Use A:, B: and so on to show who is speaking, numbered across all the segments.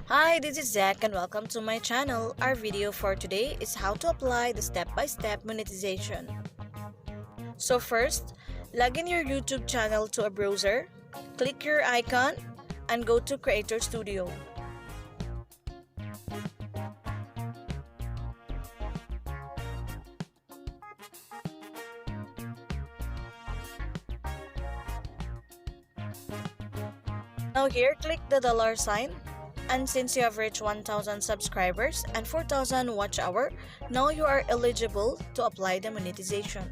A: Hi, this is Zach and welcome to my channel. Our video for today is how to apply the step-by-step monetization. So first, log in your YouTube channel to a browser, click your icon, and go to Creator Studio. Now here, click the dollar sign. And since you have reached 1,000 subscribers and 4,000 watch hour, now you are eligible to apply the monetization.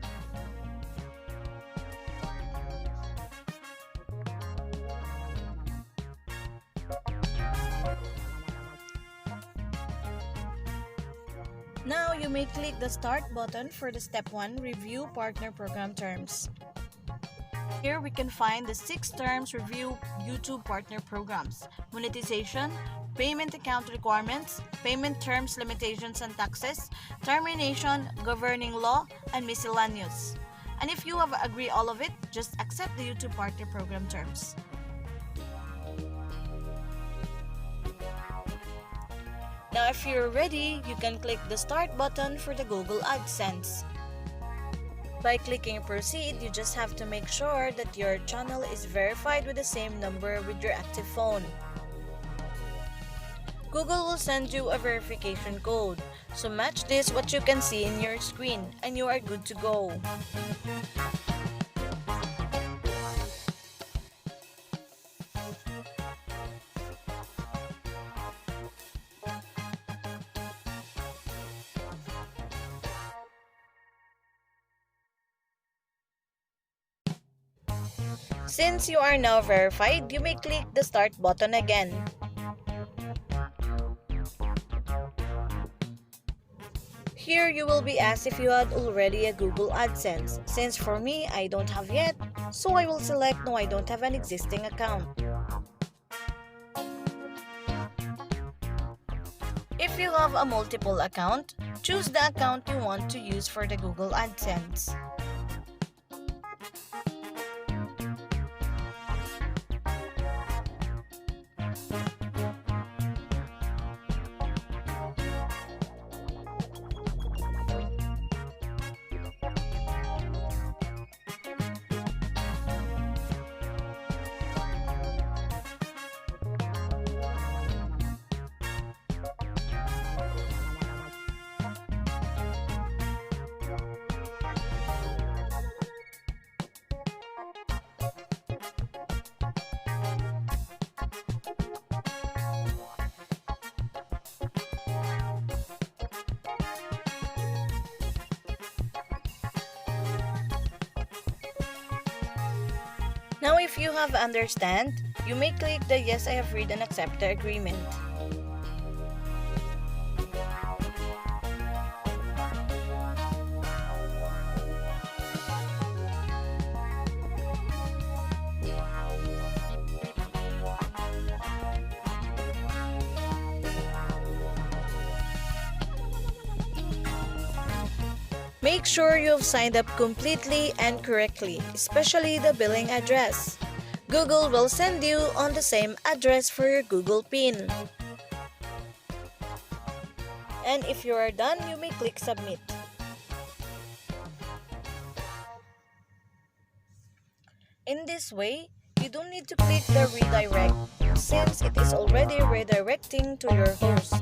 A: Now you may click the start button for the step 1 review partner program terms. Here we can find the 6 terms review YouTube partner programs: monetization, payment account requirements, payment terms, limitations and taxes, termination, governing law, and miscellaneous. And if you have agreed all of it, just accept the YouTube partner program terms. Now if you're ready, you can click the start button for the Google Adsense. By clicking proceed, you just have to make sure that your channel is verified with the same number with your active phone. Google will send you a verification code, so match this what you can see in your screen and you are good to go. Since you are now verified, you may click the start button again. Here you will be asked if you had already a Google Adsense. Since for me, I don't have yet, so I will select no, I don't have an existing account. If you have a multiple account, choose the account you want to use for the Google Adsense. Now if you have understand, you may click the yes I have read and accept the agreement. Make sure you've signed up completely and correctly, especially the billing address. Google will send you on the same address for your Google PIN. And if you are done, you may click submit. In this way, you don't need to click the redirect since it is already redirecting to your host.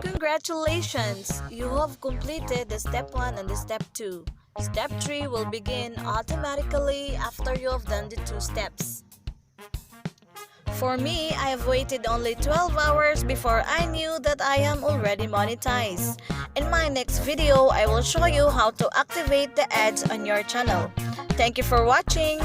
A: Congratulations! You have completed the step 1 and the step 2. Step 3 will begin automatically after you have done the 2 steps. For me, I have waited only 12 hours before I knew that I am already monetized. In my next video, I will show you how to activate the ads on your channel. Thank you for watching!